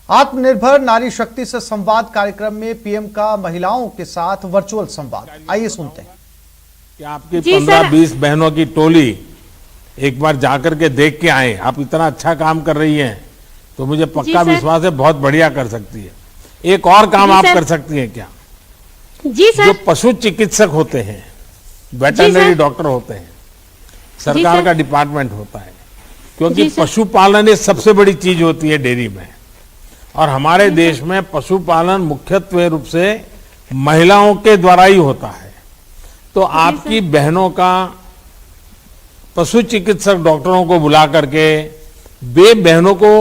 आत्मनिर्भर नारी शक्ति से संवाद कार्यक्रम में पीएम का महिलाओं के साथ वर्चुअल संवाद। आइए सुनते हैं कि आपकी 15-20 बहनों की टोली एक बार जाकर के देख के आए। आप इतना अच्छा काम कर रही हैं तो मुझे पक्का विश्वास है बहुत बढ़िया कर सकती है। एक और काम आप कर सकती हैं क्या? जी सर। जो पशु चिकित्सक होते हैं, वेटरनरी डॉक्टर होते हैं, सरकार का डिपार्टमेंट होता है, क्योंकि पशुपालन एक सबसे बड़ी चीज होती है डेयरी में, और हमारे देश में पशुपालन मुख्यत्व रूप से महिलाओं के द्वारा ही होता है। तो आपकी बहनों का पशु चिकित्सक डॉक्टरों को बुला करके वे बहनों को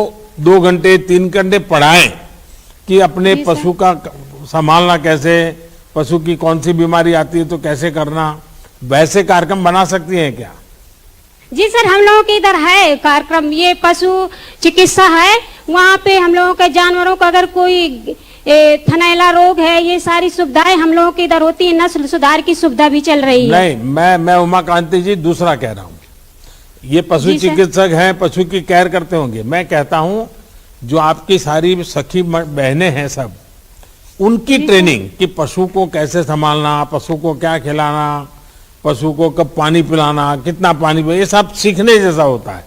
2 घंटे 3 घंटे पढ़ाएं कि अपने पशु का संभालना कैसे, पशु की कौन सी बीमारी आती है तो कैसे करना, वैसे कार्यक्रम बना सकती हैं क्या? जी सर, हम लोगों के इधर है कार्यक्रम, ये पशु चिकित्सा है, वहाँ पे हम लोगों के जानवरों का अगर कोई थनैला रोग है, ये सारी सुविधाएं हम लोगों के इधर होती है। नस्ल सुधार की सुविधा भी चल रही है। नहीं, मैं उमाकांति जी दूसरा कह रहा हूँ। ये पशु चिकित्सक हैं, पशु की केयर करते होंगे। मैं कहता हूँ जो आपकी सारी सखी बहनें हैं सब, उनकी ट्रेनिंग कि पशु को कैसे संभालना, पशु को क्या खिलाना, पशु को कब पानी पिलाना, कितना पानी पिलाना, ये सब सीखने जैसा होता है।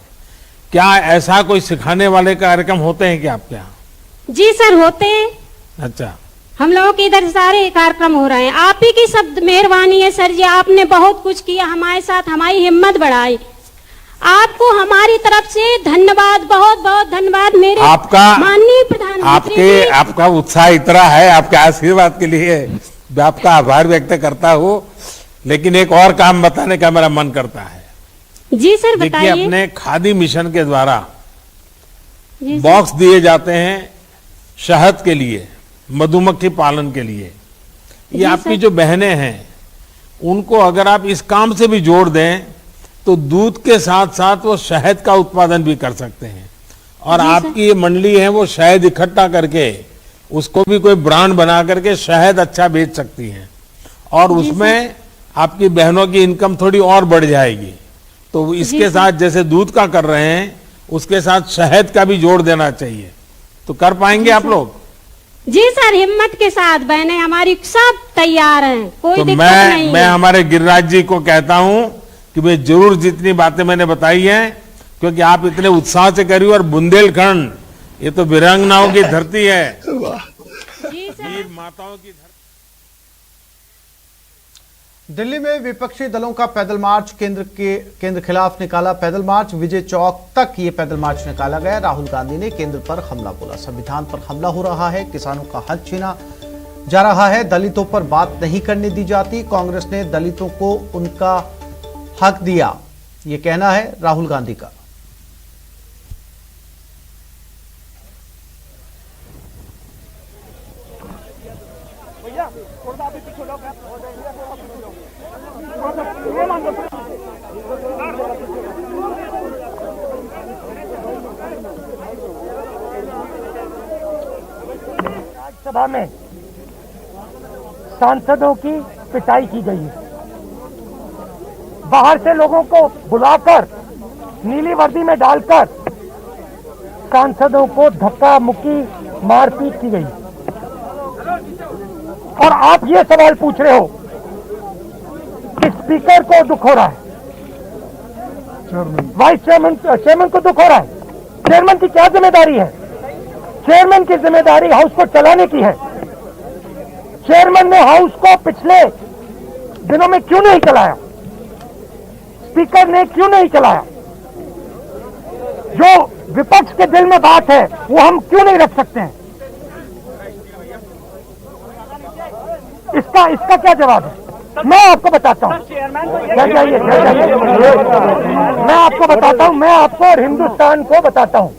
क्या ऐसा कोई सिखाने वाले कार्यक्रम होते हैं क्या आपके यहाँ? जी सर, होते हैं। अच्छा, हम लोगों के इधर सारे कार्यक्रम हो रहे हैं। आप ही की सब मेहरबानी है सर जी, आपने बहुत कुछ किया हमारे साथ, हमारी हिम्मत बढ़ाई। आपको हमारी तरफ से धन्यवाद, बहुत बहुत धन्यवाद मेरे आपका माननीय प्रधानमंत्री। आपका उत्साह इतना है, आपके आशीर्वाद के लिए मैं आपका आभार व्यक्त करता हूँ। लेकिन एक और काम बताने का मेरा मन करता है। जी सर, बताइए। देखिए, अपने खादी मिशन के द्वारा बॉक्स दिए जाते हैं शहद के लिए, मधुमक्खी पालन के लिए। ये आपकी जो बहनें हैं उनको अगर आप इस काम से भी जोड़ दें तो दूध के साथ साथ वो शहद का उत्पादन भी कर सकते हैं। और आपकी ये मंडली है, वो शहद इकट्ठा करके उसको भी कोई ब्रांड बना करके शहद अच्छा बेच सकती हैं, और उसमें आपकी बहनों की इनकम थोड़ी और बढ़ जाएगी। तो इसके साथ जैसे दूध का कर रहे हैं, उसके साथ शहद का भी जोड़ देना चाहिए। तो कर पाएंगे आप लोग? जी सर, हिम्मत के साथ बहनें हमारी सब तैयार हैं, कोई तो दिक्कत नहीं है। मैं हमारे गिरिराज जी को कहता हूं कि वे जरूर जितनी बातें मैंने बताई हैं, क्योंकि आप इतने उत्साह से करी, और बुंदेलखंड ये तो वीरांगनाओं की धरती है, वीर माताओं की धरती। दिल्ली में विपक्षी दलों का पैदल मार्च केंद्र खिलाफ निकाला। पैदल मार्च विजय चौक तक ये पैदल मार्च निकाला गया। राहुल गांधी ने केंद्र पर हमला बोला। संविधान पर हमला हो रहा है, किसानों का हक छीना जा रहा है, दलितों पर बात नहीं करने दी जाती। कांग्रेस ने दलितों को उनका हक दिया, ये कहना है राहुल गांधी का। राज्यसभा में सांसदों की पिटाई की गई है। बाहर से लोगों को बुलाकर नीली वर्दी में डालकर सांसदों को धक्का मुक्की मारपीट की गई। और आप ये सवाल पूछ रहे हो कि स्पीकर को दुख हो रहा है, वाइस चेयरमैन को दुख हो रहा है। चेयरमैन की क्या जिम्मेदारी है? चेयरमैन की जिम्मेदारी हाउस को चलाने की है। चेयरमैन ने हाउस को पिछले दिनों में क्यों नहीं चलाया? स्पीकर ने क्यों नहीं चलाया? जो विपक्ष के दिल में बात है वो हम क्यों नहीं रख सकते हैं? इसका क्या जवाब है? मैं आपको बताता हूं। जाइए। मैं आपको बताता हूं, मैं आपको और हिंदुस्तान को बताता हूं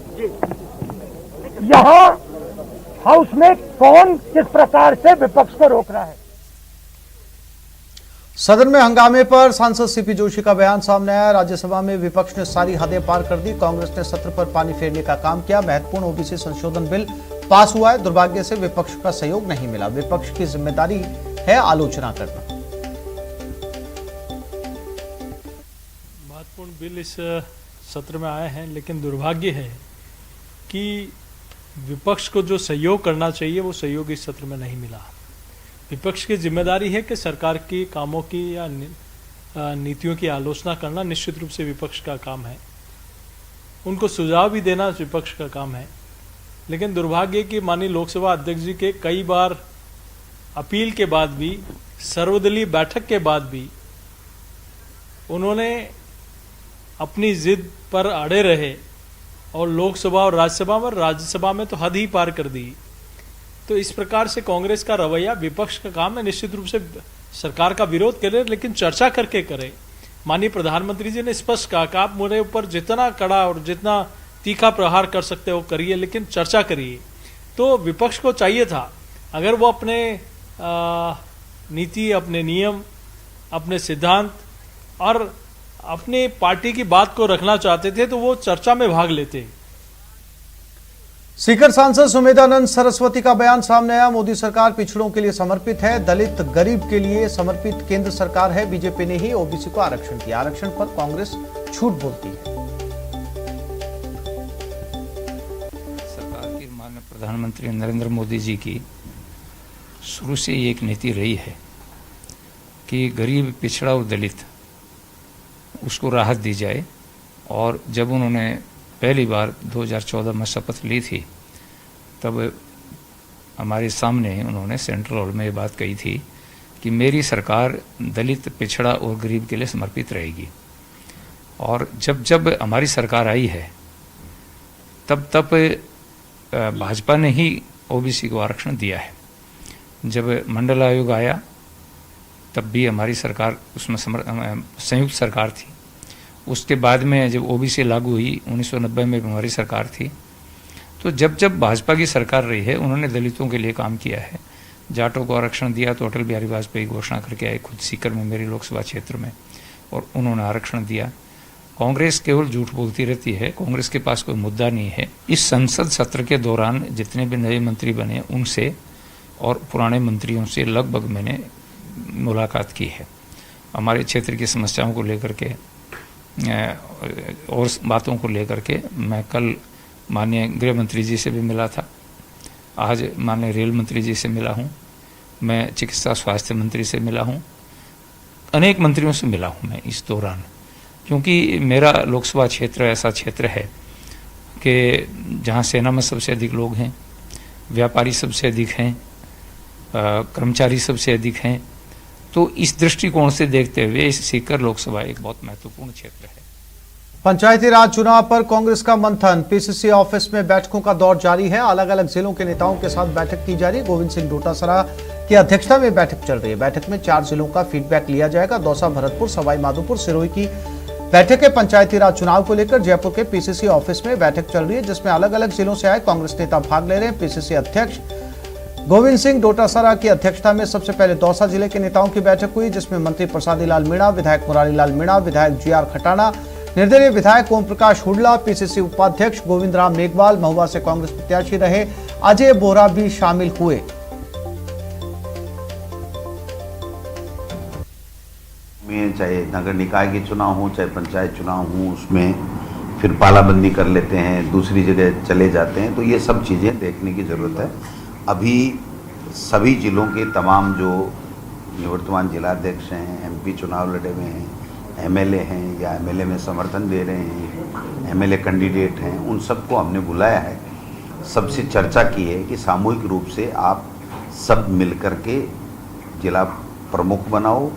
यहां हाउस में कौन किस प्रकार से विपक्ष को रोक रहा है। सदन में हंगामे पर सांसद सीपी जोशी का बयान सामने आया। राज्यसभा में विपक्ष ने सारी हदें पार कर दी। कांग्रेस ने सत्र पर पानी फेरने का काम किया। महत्वपूर्ण ओबीसी संशोधन बिल पास हुआ है। दुर्भाग्य से विपक्ष का सहयोग नहीं मिला। विपक्ष की जिम्मेदारी है आलोचना करना। महत्वपूर्ण बिल इस सत्र में आए हैं, लेकिन दुर्भाग्य है कि विपक्ष को जो सहयोग करना चाहिए वो सहयोग इस सत्र में नहीं मिला। विपक्ष की जिम्मेदारी है कि सरकार की कामों की या नीतियों की आलोचना करना निश्चित रूप से विपक्ष का काम है, उनको सुझाव भी देना विपक्ष का काम है। लेकिन दुर्भाग्य कि माननीय लोकसभा अध्यक्ष जी के कई बार अपील के बाद भी, सर्वदलीय बैठक के बाद भी उन्होंने अपनी जिद पर अड़े रहे और लोकसभा और राज्यसभा में तो हद ही पार कर दी। तो इस प्रकार से कांग्रेस का रवैया, विपक्ष का काम है निश्चित रूप से सरकार का विरोध करे, लेकिन चर्चा करके करे। माननीय प्रधानमंत्री जी ने स्पष्ट कहा कि आप मेरे ऊपर जितना कड़ा और जितना तीखा प्रहार कर सकते हो करिए, लेकिन चर्चा करिए। तो विपक्ष को चाहिए था, अगर वो अपने नीति, अपने नियम, अपने सिद्धांत और अपनी पार्टी की बात को रखना चाहते थे तो वो चर्चा में भाग लेते। सीकर सांसद सुमेधानंद सरस्वती का बयान सामने आया। मोदी सरकार पिछड़ों के लिए समर्पित है, दलित गरीब के लिए समर्पित केंद्र सरकार है। बीजेपी ने ही ओबीसी को आरक्षण दिया, आरक्षण पर कांग्रेस झूठ बोलती है। सरकार की माननीय प्रधानमंत्री नरेंद्र मोदी जी की शुरू से एक नीति रही है कि गरीब, पिछड़ा और दलित उसको राहत दी जाए। और जब उन्होंने पहली बार 2014 में शपथ ली थी तब हमारे सामने उन्होंने सेंट्रल हॉल में ये बात कही थी कि मेरी सरकार दलित, पिछड़ा और गरीब के लिए समर्पित रहेगी। और जब जब हमारी सरकार आई है तब भाजपा ने ही ओबीसी को आरक्षण दिया है। जब मंडल आयोग आया तब भी हमारी सरकार उसमें संयुक्त सरकार थी। उसके बाद में जब ओबीसी लागू हुई 1990 में हमारी सरकार थी। तो जब जब भाजपा की सरकार रही है उन्होंने दलितों के लिए काम किया है। जाटों को आरक्षण दिया तो अटल बिहारी वाजपेयी घोषणा करके आए खुद सीकर में, मेरी लोकसभा क्षेत्र में, और उन्होंने आरक्षण दिया। कांग्रेस केवल झूठ बोलती रहती है, कांग्रेस के पास कोई मुद्दा नहीं है। इस संसद सत्र के दौरान जितने भी नए मंत्री बने उनसे और पुराने मंत्रियों से लगभग मैंने मुलाकात की है। हमारे क्षेत्र की समस्याओं को लेकर के और बातों को लेकर के मैं कल माननीय गृह मंत्री जी से भी मिला था, आज माननीय रेल मंत्री जी से मिला हूँ, मैं चिकित्सा स्वास्थ्य मंत्री से मिला हूँ, अनेक मंत्रियों से मिला हूँ मैं इस दौरान। क्योंकि मेरा लोकसभा क्षेत्र ऐसा क्षेत्र है कि जहाँ सेना में सबसे अधिक लोग हैं, व्यापारी सबसे अधिक हैं, कर्मचारी सबसे अधिक हैं। तो इस दृष्टिकोण से देखते हुए इस सीकर लोकसभा एक बहुत महत्वपूर्ण क्षेत्र है। पंचायती राज चुनाव पर कांग्रेस का मंथन, पीसीसी ऑफिस में बैठकों का दौर जारी है। अलग अलग जिलों के नेताओं के साथ बैठक की जा रही है। गोविंद सिंह डोटासरा की अध्यक्षता में बैठक चल रही है। बैठक में 4 जिलों का फीडबैक लिया जाएगा। दौसा, भरतपुर, सवाई माधोपुर, सिरोही की बैठक है। पंचायती राज चुनाव को लेकर जयपुर के पीसीसी ऑफिस में बैठक चल रही है, जिसमें अलग अलग जिलों से आए कांग्रेस नेता भाग ले रहे हैं। पीसीसी अध्यक्ष गोविंद सिंह डोटासरा की अध्यक्षता में सबसे पहले दौसा जिले के नेताओं की बैठक हुई, जिसमें मंत्री प्रसादी लाल मीणा, विधायक मुरारी लाल मीणा, विधायक जीआर खटाना, निर्दलीय विधायक ओम प्रकाश हुडला, पीसीसी उपाध्यक्ष गोविंद राम मेघवाल, महुआ से कांग्रेस प्रत्याशी रहे अजय बोरा भी शामिल हुए। में चाहे नगर निकाय के चुनाव हो, चाहे पंचायत चुनाव हो, उसमें फिर पालाबंदी कर लेते हैं, दूसरी जगह चले जाते हैं। तो ये सब चीज़ें देखने की ज़रूरत है। अभी सभी जिलों के तमाम जो निवर्तमान जिलाध्यक्ष हैं, एमपी चुनाव लड़े हुए हैं, एमएलए हैं या एमएलए में समर्थन दे रहे हैं, एमएलए कैंडिडेट हैं, उन सबको हमने बुलाया है। सबसे चर्चा की है कि सामूहिक रूप से आप सब मिलकर के जिला प्रमुख बनाओ,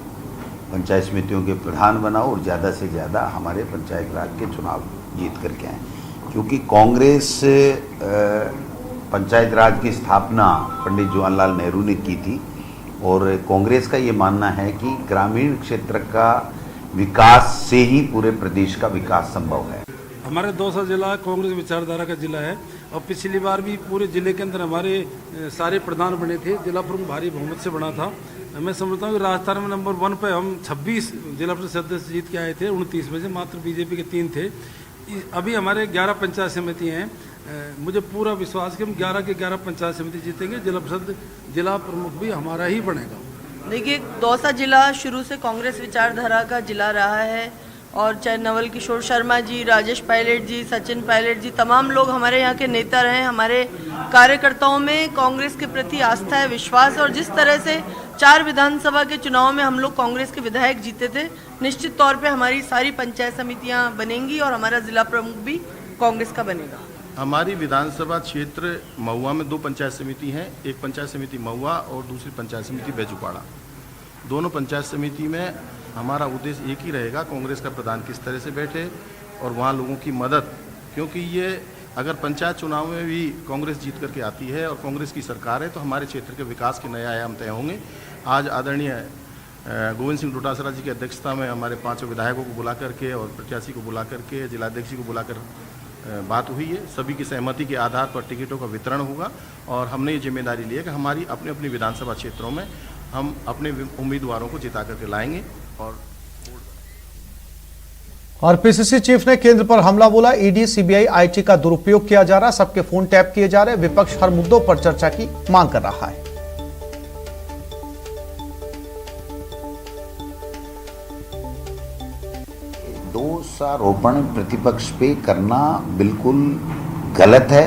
पंचायत समितियों के प्रधान बनाओ और ज़्यादा से ज़्यादा हमारे पंचायत राज के चुनाव जीत करके आएँ। क्योंकि कांग्रेस पंचायत राज की स्थापना पंडित जवाहरलाल नेहरू ने की थी और कांग्रेस का ये मानना है कि ग्रामीण क्षेत्र का विकास से ही पूरे प्रदेश का विकास संभव है। हमारे दौसा जिला कांग्रेस विचारधारा का जिला है और पिछली बार भी पूरे जिले के अंदर हमारे सारे प्रधान बने थे। जिला प्रमुख भारी बहुमत से बना था। मैं समझता हूँ कि राजस्थान में नंबर 1 पे हम 26 जिला परिषद सदस्य जीत के आए थे। 29 में से मात्र बीजेपी के 3 थे। अभी हमारे 11 पंचायत समिति हैं। मुझे पूरा विश्वास कि हम 11 के 11 पंचायत समिति जीतेंगे। जिला परिषद जिला प्रमुख भी हमारा ही बनेगा। देखिए, दौसा जिला शुरू से कांग्रेस विचारधारा का जिला रहा है और चाहे नवल किशोर शर्मा जी, राजेश पायलट जी, सचिन पायलट जी, तमाम लोग हमारे यहाँ के नेता रहे। हमारे कार्यकर्ताओं में कांग्रेस के प्रति आस्था है, विश्वास है, और जिस तरह से 4 विधानसभा के चुनाव में हम लोग कांग्रेस के विधायक जीते थे, निश्चित तौर पे हमारी सारी पंचायत समितियां बनेंगी और हमारा जिला प्रमुख भी कांग्रेस का बनेगा। हमारी विधानसभा क्षेत्र महुआ में 2 पंचायत समिति हैं, एक पंचायत समिति महुआ और दूसरी पंचायत समिति बैजुपाड़ा। दोनों पंचायत समिति में हमारा उद्देश्य एक ही रहेगा, कांग्रेस का प्रधान किस तरह से बैठे और वहाँ लोगों की मदद, क्योंकि ये अगर पंचायत चुनाव में भी कांग्रेस जीत करके आती है और कांग्रेस की सरकार है तो हमारे क्षेत्र के विकास के नए आयाम तय होंगे। आज आदरणीय गोविंद सिंह डोटासरा जी की अध्यक्षता में हमारे 5 विधायकों को बुला करके और प्रत्याशी को बुला करके, जिलाध्यक्ष जी को बुलाकर बात हुई है। सभी की सहमति के आधार पर टिकटों का वितरण होगा और हमने ये जिम्मेदारी ली है कि हमारी अपने अपने विधानसभा क्षेत्रों में हम अपने उम्मीदवारों को जिता करके लाएंगे। और पीसीसी चीफ ने केंद्र पर हमला बोला। ईडी, सीबीआई, आईटी का दुरुपयोग किया जा रहा, सबके फोन टैप किए जा रहे। विपक्ष हर मुद्दों पर चर्चा की मांग कर रहा है। दोषारोपण प्रतिपक्ष पे करना बिल्कुल गलत है,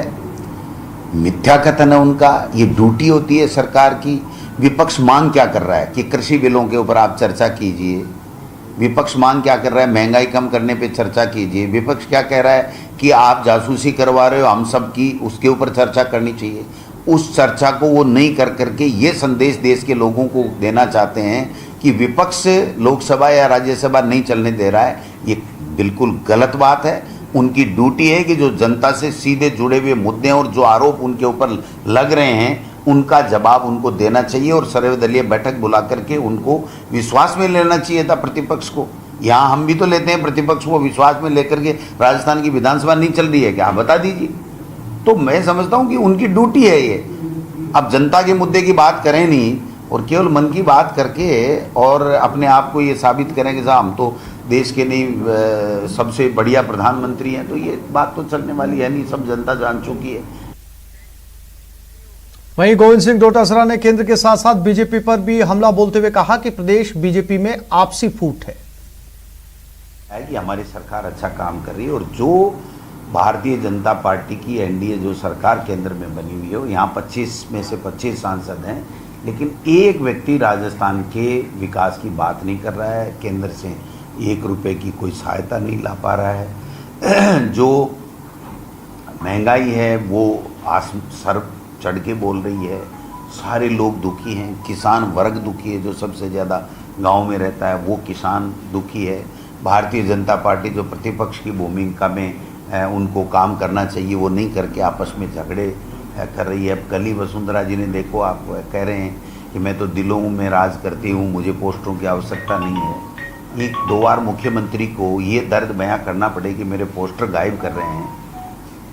मिथ्या कथन है उनका। ये ड्यूटी होती है सरकार की। विपक्ष मांग क्या कर रहा है कि कृषि बिलों के ऊपर आप चर्चा कीजिए। विपक्ष मांग क्या कर रहा है, महंगाई कम करने पे चर्चा कीजिए। विपक्ष क्या कह रहा है कि आप जासूसी करवा रहे हो हम सब की, उसके ऊपर चर्चा करनी चाहिए। उस चर्चा को वो नहीं कर करके ये संदेश देश के लोगों को देना चाहते हैं कि विपक्ष लोकसभा या राज्यसभा नहीं चलने दे रहा है। ये बिल्कुल गलत बात है। उनकी ड्यूटी है कि जो जनता से सीधे जुड़े हुए मुद्दे और जो आरोप उनके ऊपर लग रहे हैं उनका जवाब उनको देना चाहिए और सर्वदलीय बैठक बुला करके उनको विश्वास में लेना चाहिए था प्रतिपक्ष को। यहाँ हम भी तो लेते हैं प्रतिपक्ष को विश्वास में लेकर के। राजस्थान की विधानसभा नहीं चल रही है क्या, बता दीजिए। तो मैं समझता हूँ कि उनकी ड्यूटी है ये। अब जनता के मुद्दे की बात करें नहीं और केवल मन की बात करके और अपने आप को ये साबित करें कि साहब हम तो देश के नहीं सबसे बढ़िया प्रधानमंत्री हैं, तो ये बात तो चलने वाली है नहीं, सब जनता जान चुकी है। वहीं गोविंद सिंह डोटासरा ने केंद्र के साथ साथ बीजेपी पर भी हमला बोलते हुए कहा कि प्रदेश बीजेपी में आपसी फूट है कि हमारी सरकार अच्छा काम कर रही है और जो भारतीय जनता पार्टी की एनडीए जो सरकार केंद्र में बनी हुई है, यहाँ 25 में से 25 सांसद हैं, लेकिन एक व्यक्ति राजस्थान के विकास की बात नहीं कर रहा है। केंद्र से 1 रुपए की कोई सहायता नहीं ला पा रहा है। जो महंगाई है वो सर चढ़ के बोल रही है। सारे लोग दुखी हैं, किसान वर्ग दुखी है, जो सबसे ज़्यादा गांव में रहता है वो किसान दुखी है। भारतीय जनता पार्टी जो प्रतिपक्ष की भूमिका में उनको काम करना चाहिए वो नहीं करके आपस में झगड़े कर रही है। अब कल ही वसुंधरा जी ने देखो, आप कह रहे हैं कि मैं तो दिलों में राज करती हूँ, मुझे पोस्टरों की आवश्यकता नहीं है। एक 2 बार मुख्यमंत्री को ये दर्द बयां करना पड़े कि मेरे पोस्टर गायब कर रहे हैं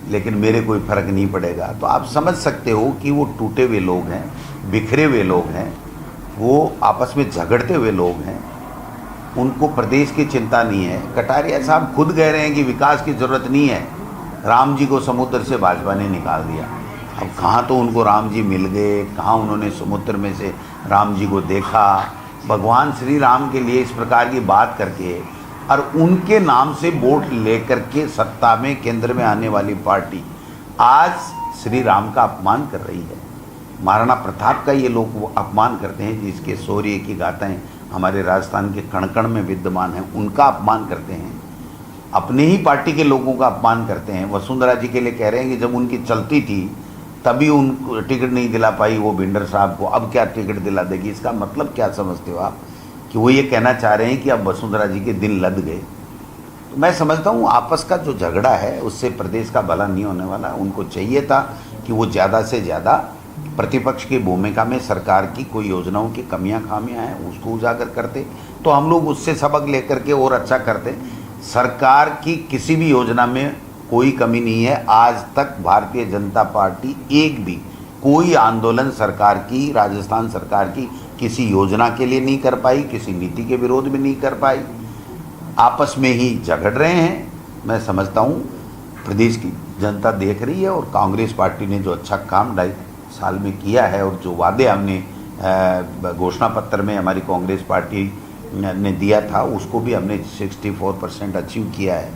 लेकिन मेरे कोई फर्क नहीं पड़ेगा, तो आप समझ सकते हो कि वो टूटे हुए लोग हैं, बिखरे हुए लोग हैं, वो आपस में झगड़ते हुए लोग हैं, उनको प्रदेश की चिंता नहीं है। कटारिया साहब खुद कह रहे हैं कि विकास की जरूरत नहीं है, राम जी को समुद्र से भाजपा ने निकाल दिया। अब कहाँ तो उनको राम जी मिल गए, कहाँ उन्होंने समुद्र में से राम जी को देखा। भगवान श्री राम के लिए इस प्रकार की बात करके और उनके नाम से वोट लेकर के सत्ता में केंद्र में आने वाली पार्टी आज श्री राम का अपमान कर रही है। महाराणा प्रताप का ये लोग अपमान करते हैं, जिसके शौर्य की गाथाएं हमारे राजस्थान के कण कण में विद्यमान हैं, उनका अपमान करते हैं। अपने ही पार्टी के लोगों का अपमान करते हैं। वसुंधरा जी के लिए कह रहे हैं कि जब उनकी चलती थी तभी उनको टिकट नहीं दिला पाई वो भिंडर साहब को, अब क्या टिकट दिला देगी। इसका मतलब क्या समझते हो आप कि वो ये कहना चाह रहे हैं कि अब वसुंधरा जी के दिन लद गए। तो मैं समझता हूँ आपस का जो झगड़ा है उससे प्रदेश का भला नहीं होने वाला। उनको चाहिए था कि वो ज़्यादा से ज़्यादा प्रतिपक्ष की भूमिका में सरकार की कोई योजनाओं की कमियां खामियां हैं उसको उजागर करते, तो हम लोग उससे सबक लेकर के और अच्छा करते। सरकार की किसी भी योजना में कोई कमी नहीं है। आज तक भारतीय जनता पार्टी एक भी कोई आंदोलन सरकार की, राजस्थान सरकार की किसी योजना के लिए नहीं कर पाई, किसी नीति के विरोध में नहीं कर पाई, आपस में ही झगड़ रहे हैं। मैं समझता हूँ प्रदेश की जनता देख रही है और कांग्रेस पार्टी ने जो अच्छा काम 2.5 साल में किया है और जो वादे हमने घोषणा पत्र में हमारी कांग्रेस पार्टी ने दिया था उसको भी हमने 64% अचीव किया है।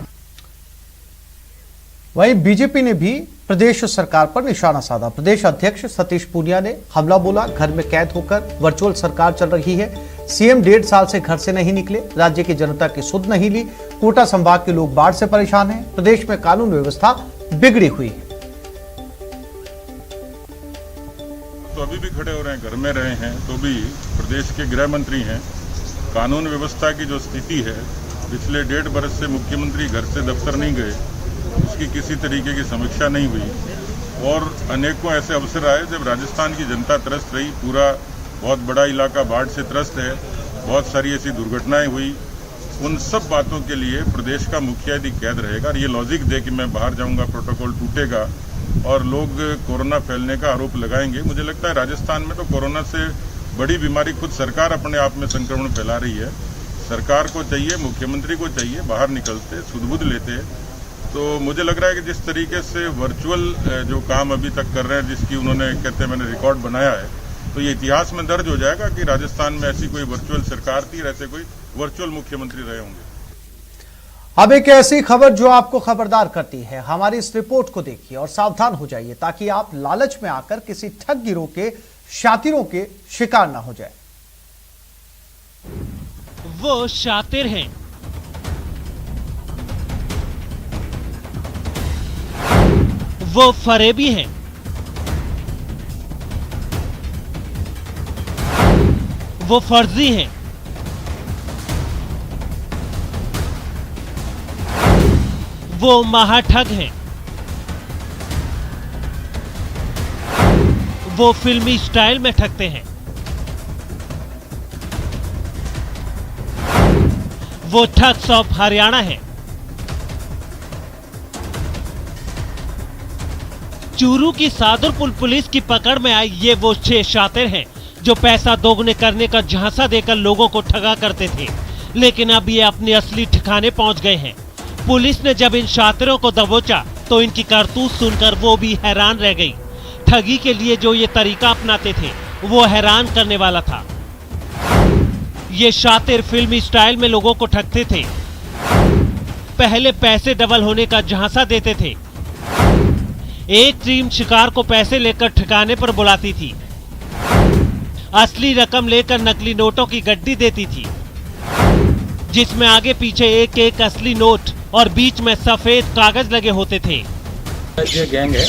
वहीं बीजेपी ने भी प्रदेश सरकार पर निशाना साधा। प्रदेश अध्यक्ष सतीश पूनिया ने हमला बोला, घर में कैद होकर वर्चुअल सरकार चल रही है। सीएम 1.5 साल से घर से नहीं निकले, राज्य की जनता की सुध नहीं ली। कोटा संभाग के लोग बाढ़ से परेशान हैं। प्रदेश में कानून व्यवस्था बिगड़ी हुई है। तो अभी भी खड़े हो रहे हैं, घर में रहे हैं तो भी प्रदेश के गृह मंत्री हैं। कानून व्यवस्था की जो स्थिति है, पिछले 1.5 बरस से मुख्यमंत्री घर से दफ्तर नहीं गए, उसकी किसी तरीके की समीक्षा नहीं हुई और अनेकों ऐसे अवसर आए जब राजस्थान की जनता त्रस्त रही। पूरा बहुत बड़ा इलाका बाढ़ से त्रस्त है, बहुत सारी ऐसी दुर्घटनाएं हुई। उन सब बातों के लिए प्रदेश का मुखिया यदि कैद रहेगा और ये लॉजिक दे कि मैं बाहर जाऊंगा प्रोटोकॉल टूटेगा और लोग कोरोना फैलने का आरोप लगाएंगे, मुझे लगता है राजस्थान में तो कोरोना से बड़ी बीमारी खुद सरकार अपने आप में संक्रमण फैला रही है। सरकार को चाहिए, मुख्यमंत्री को चाहिए बाहर निकलते, सुध-बुध लेते। तो मुझे लग रहा है कि जिस तरीके से वर्चुअल जो काम अभी तक कर रहे हैं, जिसकी उन्होंने कहते हैं मैंने रिकॉर्ड बनाया है, तो ये इतिहास में दर्ज हो जाएगा कि राजस्थान में ऐसी कोई वर्चुअल सरकार थी, ऐसे कोई वर्चुअल मुख्यमंत्री रहे होंगे। अब एक ऐसी खबर जो आपको खबरदार करती है, हमारी इस रिपोर्ट को देखिए और सावधान हो जाइए ताकि आप लालच में आकर किसी ठग गिरोह के शातिरों के शिकार ना हो जाए। वो शातिर हैं, वो फरेबी हैं, वो फर्जी हैं, वो महाठग हैं, वो फिल्मी स्टाइल में ठगते हैं, वो ठग्स ऑफ हरियाणा है। चूरू की सादुलपुर पुलिस की पकड़ में आई ये वो 6 शातिर हैं जो पैसा दोगुने करने का झांसा देकर लोगों को ठगा करते थे, लेकिन अब ये अपने असली ठिकाने पहुंच गए हैं। पुलिस ने जब इन शातिरों को दबोचा तो इनकी करतूत सुनकर वो भी हैरान रह गई। ठगी के लिए जो ये तरीका अपनाते थे वो हैरान करने वाला था। ये शातिर फिल्मी स्टाइल में लोगों को ठगते थे। पहले पैसे डबल होने का झांसा देते थे। एक टीम शिकार को पैसे लेकर ठिकाने पर बुलाती थी, असली रकम लेकर नकली नोटों की गड्डी देती थी, जिसमें आगे पीछे एक एक असली नोट और बीच में सफेद कागज लगे होते थे। ये गैंग है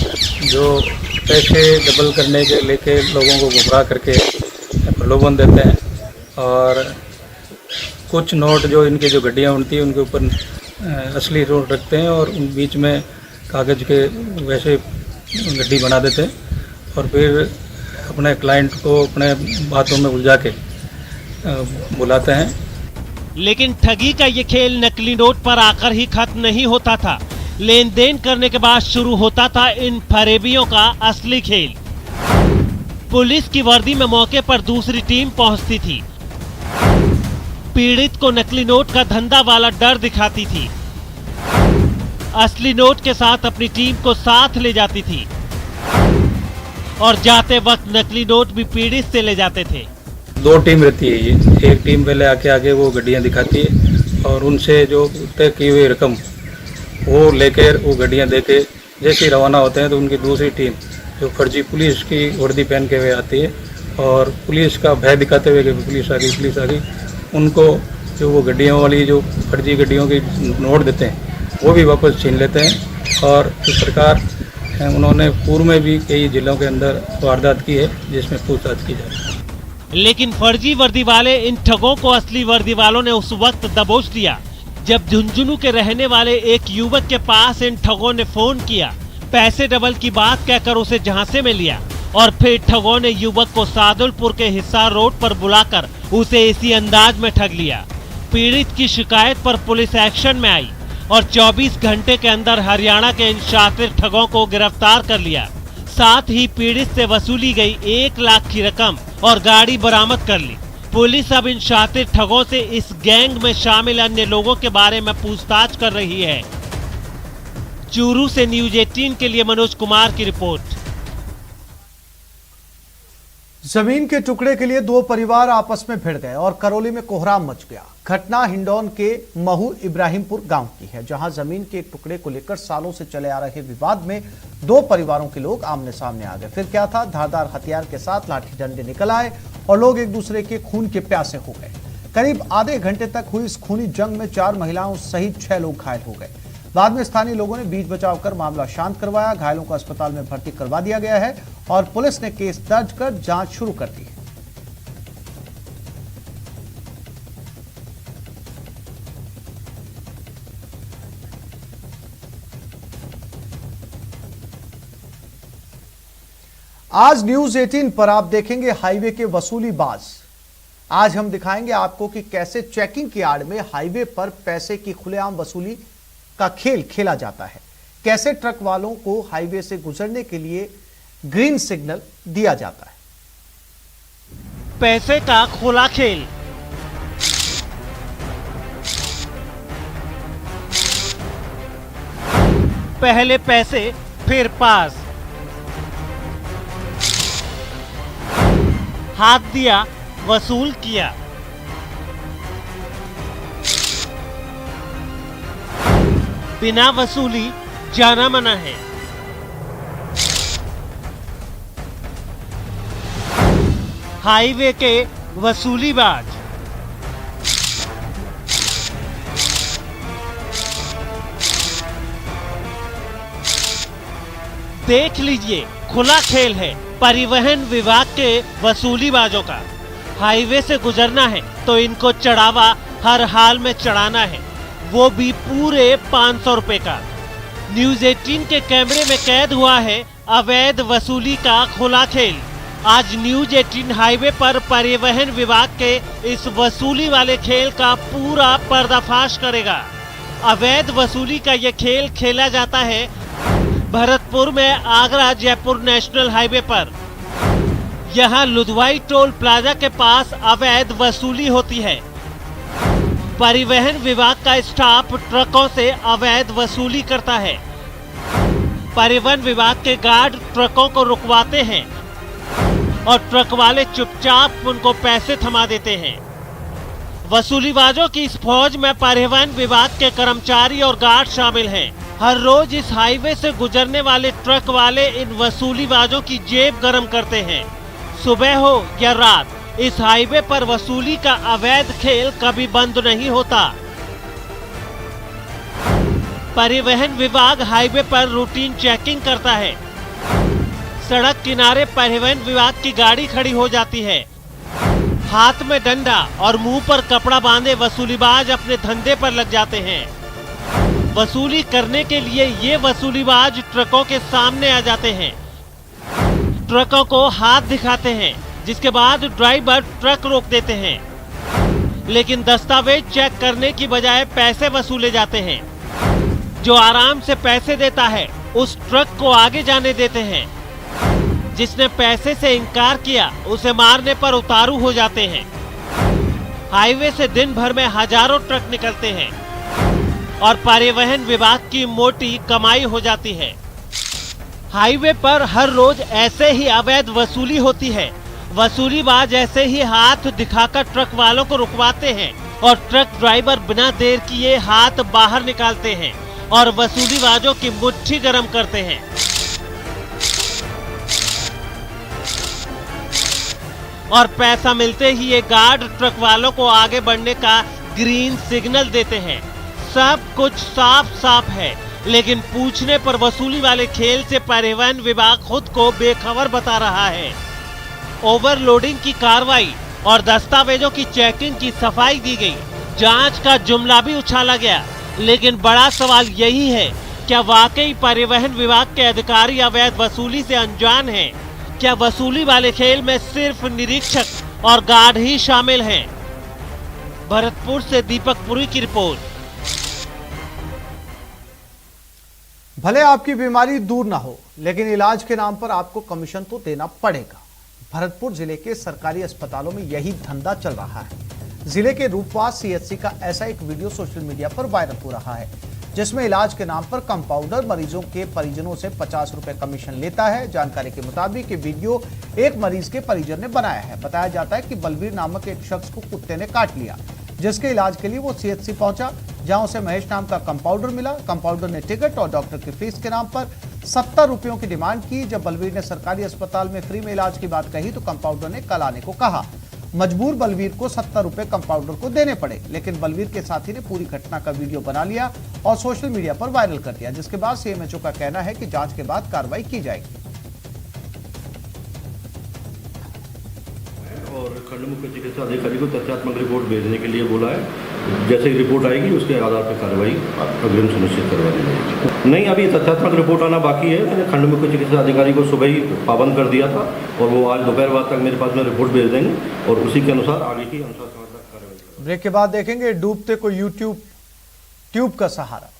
जो पैसे डबल करने के लेके लोगों को गुमराह करके प्रलोभन देते हैं और कुछ नोट जो इनकी जो गड्डियाँ होती हैं उनके ऊपर असली नोट रखते हैं और उन बीच में कागज के वैसे गड्डी बना देते हैं और फिर अपने क्लाइंट को अपने बातों में उलझा के बुलाते हैं। लेकिन ठगी का ये खेल नकली नोट पर आकर ही खत्म नहीं होता था। लेन देन करने के बाद शुरू होता था इन फरेबियों का असली खेल। पुलिस की वर्दी में मौके पर दूसरी टीम पहुंचती थी, पीड़ित को नकली नोट का धंधा वाला डर दिखाती थी, असली नोट के साथ अपनी टीम को साथ ले जाती थी और जाते वक्त नकली नोट भी पीड़ित से ले जाते थे। 2 टीम रहती है ये, एक टीम पहले आगे वो गड्डियां दिखाती है और उनसे जो तय की हुई रकम वो लेकर वो गड्डियां देके जैसे ही रवाना होते हैं तो उनकी दूसरी टीम जो फर्जी पुलिस की वर्दी पहन के हुए आती है और पुलिस का भय दिखाते हुए कि पुलिस आ गई, उनको जो वो गड्डियों वाली जो फर्जी गड्डियों की नोट देते हैं वो भी वापस छीन लेते हैं। और जो सरकार उन्होंने पूर्व में भी कई जिलों के अंदर वारदात की है जिसमें पूछताछ की जा रही है। लेकिन फर्जी वर्दी वाले इन ठगों को असली वर्दी वालों ने उस वक्त दबोच दिया जब झुंझुनू के रहने वाले एक युवक के पास इन ठगों ने फोन किया, पैसे डबल की बात कहकर उसे झांसे में लिया और फिर ठगों ने युवक को सादुलपुर के हिसार रोड पर बुलाकर उसे इसी अंदाज में ठग लिया। पीड़ित की शिकायत पर पुलिस एक्शन में आई और 24 घंटे के अंदर हरियाणा के इन शातिर ठगों को गिरफ्तार कर लिया। साथ ही पीड़ित से वसूली गई 1 लाख की रकम और गाड़ी बरामद कर ली। पुलिस अब इन शातिर ठगों से इस गैंग में शामिल अन्य लोगों के बारे में पूछताछ कर रही है। चूरू से न्यूज 18 के लिए मनोज कुमार की रिपोर्ट। जमीन के टुकड़े के लिए दो परिवार आपस में भिड़ गए और करौली में कोहराम मच गया। घटना हिंडौन के महू इब्राहिमपुर गांव की है, जहां जमीन के एक टुकड़े को लेकर सालों से चले आ रहे विवाद में दो परिवारों के लोग आमने सामने आ गए। फिर क्या था, धारदार हथियार के साथ लाठी डंडे निकल आए और लोग एक दूसरे के खून के प्यासे हो गए। करीब आधे घंटे तक हुई इस खूनी जंग में 4 महिलाओं सहित 6 लोग घायल हो गए। बाद में स्थानीय लोगों ने बीच बचाव कर मामला शांत करवाया। घायलों को अस्पताल में भर्ती करवा दिया गया है और पुलिस ने केस दर्ज कर जांच शुरू कर दी है। आज न्यूज 18 पर आप देखेंगे हाईवे के वसूलीबाज। आज हम दिखाएंगे आपको कि कैसे चेकिंग की आड़ में हाईवे पर पैसे की खुलेआम वसूली का खेल खेला जाता है, कैसे ट्रक वालों को हाईवे से गुजरने के लिए ग्रीन सिग्नल दिया जाता है। पैसे का खुला खेल। पहले पैसे फिर पास। हाथ दिया, वसूल किया। बिना वसूली जाना मना है। हाईवे के वसूलीबाज। देख लीजिए, खुला खेल है परिवहन विभाग के वसूलीबाजों का। हाईवे से गुजरना है तो इनको चढ़ावा हर हाल में चढ़ाना है, वो भी पूरे 500 रुपए का। न्यूज 18 के कैमरे में कैद हुआ है अवैध वसूली का खुला खेल। आज न्यूज 18 हाईवे पर परिवहन विभाग के इस वसूली वाले खेल का पूरा पर्दाफाश करेगा। अवैध वसूली का ये खेल खेला जाता है भरतपुर में आगरा जयपुर नेशनल हाईवे पर। यहाँ लुधवाई टोल प्लाजा के पास अवैध वसूली होती है। परिवहन विभाग का स्टाफ ट्रकों से अवैध वसूली करता है। परिवहन विभाग के गार्ड ट्रकों को रुकवाते हैं और ट्रक वाले चुपचाप उनको पैसे थमा देते हैं। वसूलीबाजों की इस फौज में परिवहन विभाग के कर्मचारी और गार्ड शामिल हैं। हर रोज इस हाईवे से गुजरने वाले ट्रक वाले इन वसूलीबाजों की जेब गरम करते हैं। सुबह हो या रात, इस हाईवे पर वसूली का अवैध खेल कभी बंद नहीं होता। परिवहन विभाग हाईवे पर रूटीन चेकिंग करता है। सड़क किनारे परिवहन विभाग की गाड़ी खड़ी हो जाती है। हाथ में डंडा और मुंह पर कपड़ा बांधे वसूलीबाज अपने धंधे पर लग जाते हैं। वसूली करने के लिए ये वसूलीबाज ट्रकों के सामने आ जाते हैं, ट्रकों को हाथ दिखाते हैं, जिसके बाद ड्राइवर ट्रक रोक देते हैं। लेकिन दस्तावेज चेक करने की बजाय पैसे वसूले जाते हैं। जो आराम से पैसे देता है उस ट्रक को आगे जाने देते हैं। जिसने पैसे से इनकार किया उसे मारने पर उतारू हो जाते हैं। हाईवे से दिन भर में हजारों ट्रक निकलते हैं और परिवहन विभाग की मोटी कमाई हो जाती है। हाईवे पर हर रोज ऐसे ही अवैध वसूली होती है। वसूलीबाज ऐसे ही हाथ दिखाकर ट्रक वालों को रुकवाते हैं और ट्रक ड्राइवर बिना देर किए हाथ बाहर निकालते हैं और वसूलीबाजों की मुट्ठी गरम करते हैं। और पैसा मिलते ही ये गार्ड ट्रक वालों को आगे बढ़ने का ग्रीन सिग्नल देते हैं। सब कुछ साफ साफ है, लेकिन पूछने पर वसूली वाले खेल से परिवहन विभाग खुद को बेखबर बता रहा है। ओवरलोडिंग की कार्रवाई और दस्तावेजों की चेकिंग की सफाई दी गई। जांच का जुमला भी उछाला गया, लेकिन बड़ा सवाल यही है, क्या वाकई परिवहन विभाग के अधिकारी अवैध वसूली से अनजान हैं? क्या वसूली वाले खेल में सिर्फ निरीक्षक और गार्ड ही शामिल हैं? भरतपुर से दीपक पुरी की रिपोर्ट। भले आपकी बीमारी दूर ना हो, लेकिन इलाज के नाम पर आपको कमीशन तो देना पड़ेगा। भरतपुर जिले के सरकारी अस्पतालों में यही धंधा चल रहा है। जिले के रूपवास सीएचसी का ऐसा एक वीडियो सोशल मीडिया पर वायरल हो रहा है, जिसमें इलाज के नाम पर कंपाउंडर मरीजों के परिजनों से 50 रुपए कमीशन लेता है। जानकारी के मुताबिक ये वीडियो एक मरीज के परिजन ने बनाया है। बताया जाता है कि बलवीर नामक एक शख्स को कुत्ते ने काट लिया, जिसके इलाज के लिए वो सीएचसी पहुंचा, जहां उसे महेश नाम का कंपाउंडर मिला। कंपाउंडर ने टिकट और डॉक्टर की फीस के नाम पर 70 रुपयों की डिमांड की। जब बलवीर ने सरकारी अस्पताल में फ्री में इलाज की बात कही तो कंपाउंडर ने कल आने को कहा। मजबूर बलवीर को 70 रुपए कंपाउंडर को देने पड़े, लेकिन बलवीर के साथी ने पूरी घटना का वीडियो बना लिया और सोशल मीडिया पर वायरल कर दिया, जिसके बाद सीएमएचओ का कहना है कि जांच के बाद कार्रवाई की जाएगी। और खंड मुख्य चिकित्सा अधिकारी को तथ्यात्मक रिपोर्ट भेजने के लिए बोला है। जैसे ही रिपोर्ट आएगी उसके आधार पर कार्रवाई अग्रिम सुनिश्चित करवा दी जाएगी। नहीं, अभी तथ्यात्मक रिपोर्ट आना बाकी है। मैंने खंड मुख्य चिकित्सा अधिकारी को सुबह ही पाबंद कर दिया था और वो आज दोपहर बाद तक मेरे पास में रिपोर्ट भेज देंगे और उसी के अनुसार आगे की अनुसार कार्रवाई। ब्रेक के बाद देखेंगे डूबते को यूट्यूब ट्यूब का सहारा।